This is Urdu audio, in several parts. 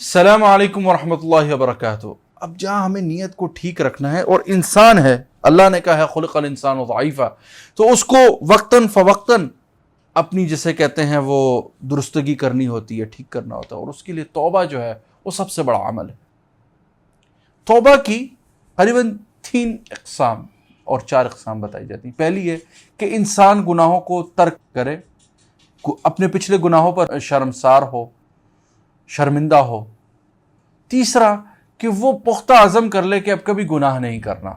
السلام علیکم ورحمۃ اللہ وبرکاتہ۔ اب جہاں ہمیں نیت کو ٹھیک رکھنا ہے، اور انسان ہے، اللہ نے کہا ہے خلق الانسان ضعیفا، تو اس کو وقتاً فوقتاً اپنی جسے کہتے ہیں وہ درستگی کرنی ہوتی ہے، ٹھیک کرنا ہوتا ہے، اور اس کے لیے توبہ جو ہے وہ سب سے بڑا عمل ہے۔ توبہ کی قریباً 3 اقسام اور 4 اقسام بتائی جاتی ہیں۔ پہلی ہے کہ انسان گناہوں کو ترک کرے، اپنے پچھلے گناہوں پر شرمسار ہو، شرمندہ ہو۔ تیسرا کہ وہ پختہ عزم کر لے کہ اب کبھی گناہ نہیں کرنا۔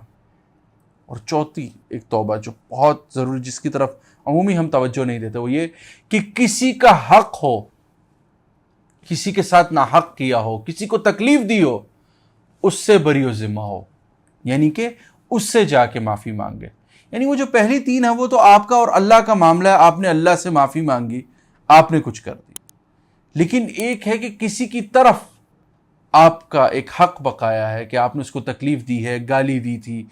اور چوتھی ایک توبہ جو بہت ضروری، جس کی طرف عمومی ہم توجہ نہیں دیتے، وہ یہ کہ کسی کا حق ہو، کسی کے ساتھ ناحق کیا ہو، کسی کو تکلیف دی ہو، اس سے بری و ذمہ ہو، یعنی کہ اس سے جا کے معافی مانگے۔ یعنی وہ جو پہلی 3 ہیں وہ تو آپ کا اور اللہ کا معاملہ ہے، آپ نے اللہ سے معافی مانگی، آپ نے کچھ کر دی۔ لیکن ایک ہے کہ کسی کی طرف آپ کا ایک حق بقایا ہے، کہ آپ نے اس کو تکلیف دی ہے، گالی دی تھی،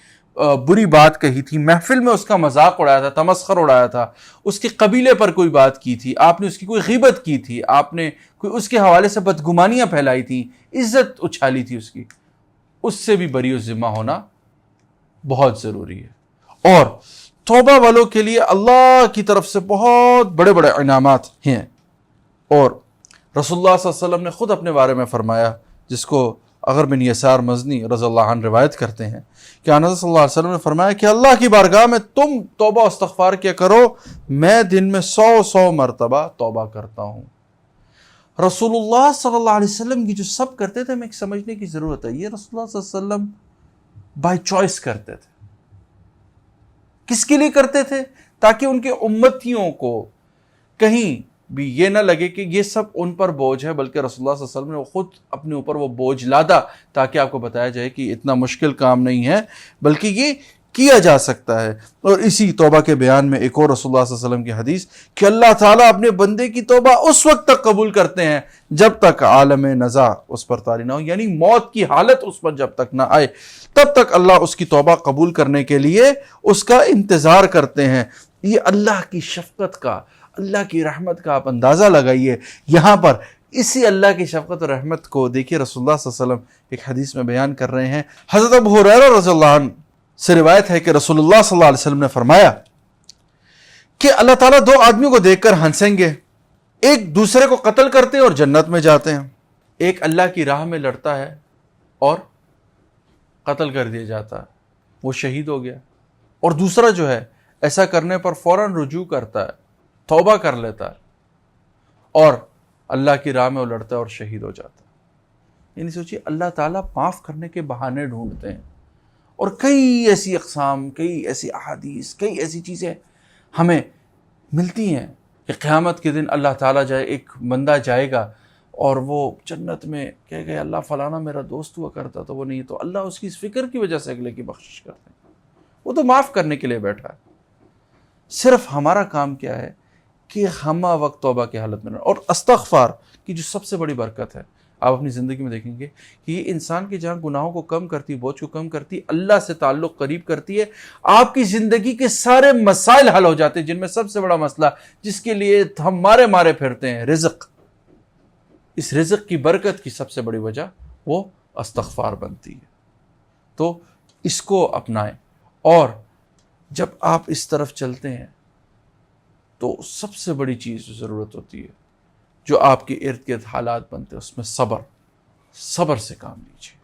بری بات کہی تھی، محفل میں اس کا مذاق اڑایا تھا، تمسخر اڑایا تھا، اس کے قبیلے پر کوئی بات کی تھی، آپ نے اس کی کوئی غیبت کی تھی، آپ نے کوئی اس کے حوالے سے بدگمانیاں پھیلائی تھیں، عزت اچھالی تھی اس کی، اس سے بھی بری و ذمہ ہونا بہت ضروری ہے۔ اور توبہ والوں کے لیے اللہ کی طرف سے بہت بڑے بڑے انعامات ہیں، اور رسول اللہ صلی اللہ علیہ وسلم نے خود اپنے بارے میں فرمایا، جس کو اگر بن یسار مزنی رضی اللہ عنہ روایت کرتے ہیں کہ آنظر صلی اللہ علیہ وسلم نے فرمایا کہ اللہ کی بارگاہ میں تم توبہ و استغفار کیا کرو، میں دن میں 100 مرتبہ توبہ کرتا ہوں۔ رسول اللہ صلی اللہ علیہ وسلم کی جو سب کرتے تھے، ہمیں ایک سمجھنے کی ضرورت ہے، یہ رسول اللہ صلی اللہ علیہ وسلم بائی چوائس کرتے تھے۔ کس کے لیے کرتے تھے؟ تاکہ ان کے امتیوں کو کہیں بھی یہ نہ لگے کہ یہ سب ان پر بوجھ ہے، بلکہ رسول اللہ صلی اللہ علیہ وسلم نے خود اپنے اوپر وہ بوجھ لادا، تاکہ آپ کو بتایا جائے کہ اتنا مشکل کام نہیں ہے، بلکہ یہ کیا جا سکتا ہے۔ اور اسی توبہ کے بیان میں ایک اور رسول اللہ صلی اللہ علیہ وسلم کی حدیث کہ اللہ تعالیٰ اپنے بندے کی توبہ اس وقت تک قبول کرتے ہیں جب تک عالم نزا اس پر طاری نہ ہو، یعنی موت کی حالت اس پر جب تک نہ آئے، تب تک اللہ اس کی توبہ قبول کرنے کے لیے اس کا انتظار کرتے ہیں۔ یہ اللہ کی شفقت کا، اللہ کی رحمت کا آپ اندازہ لگائیے۔ یہاں پر اسی اللہ کی شفقت اور رحمت کو دیکھیے، رسول اللہ صلی اللہ علیہ وسلم ایک حدیث میں بیان کر رہے ہیں۔ حضرت ابو ہریرہ رضی اللہ عنہ سے روایت ہے کہ رسول اللہ صلی اللہ علیہ وسلم نے فرمایا کہ اللہ تعالیٰ 2 آدمیوں کو دیکھ کر ہنسیں گے، ایک دوسرے کو قتل کرتے ہیں اور جنت میں جاتے ہیں۔ ایک اللہ کی راہ میں لڑتا ہے اور قتل کر دیا جاتا ہے، وہ شہید ہو گیا۔ اور دوسرا جو ہے ایسا کرنے پر فوراً رجوع کرتا ہے، توبہ کر لیتا ہے، اور اللہ کی راہ میں وہ لڑتا ہے اور شہید ہو جاتا ہے۔ یعنی سوچیے، اللہ تعالیٰ معاف کرنے کے بہانے ڈھونڈتے ہیں، اور کئی ایسی اقسام، کئی ایسی احادیث، کئی ایسی چیزیں ہمیں ملتی ہیں کہ قیامت کے دن اللہ تعالیٰ جائے، ایک بندہ جائے گا اور وہ جنت میں کہے گا اللہ فلانا میرا دوست ہوا کرتا تھا، وہ نہیں، تو اللہ اس کی اس فکر کی وجہ سے اگلے کی بخشش کرتے ہیں۔ وہ تو معاف کرنے کے لیے بیٹھا ہے، صرف ہمارا کام کیا ہے کہ ہم وقت توبہ کی حالت میں رہیں۔ اور استغفار کی جو سب سے بڑی برکت ہے، آپ اپنی زندگی میں دیکھیں گے کہ یہ انسان کے جہاں گناہوں کو کم کرتی، بوجھ کو کم کرتی، اللہ سے تعلق قریب کرتی ہے، آپ کی زندگی کے سارے مسائل حل ہو جاتے ہیں، جن میں سب سے بڑا مسئلہ جس کے لیے ہم مارے پھرتے ہیں، رزق، اس رزق کی برکت کی سب سے بڑی وجہ وہ استغفار بنتی ہے۔ تو اس کو اپنائیں، اور جب آپ اس طرف چلتے ہیں تو سب سے بڑی چیز ضرورت ہوتی ہے جو آپ کے ارد گرد حالات بنتے ہیں، اس میں صبر سے کام لیجیے۔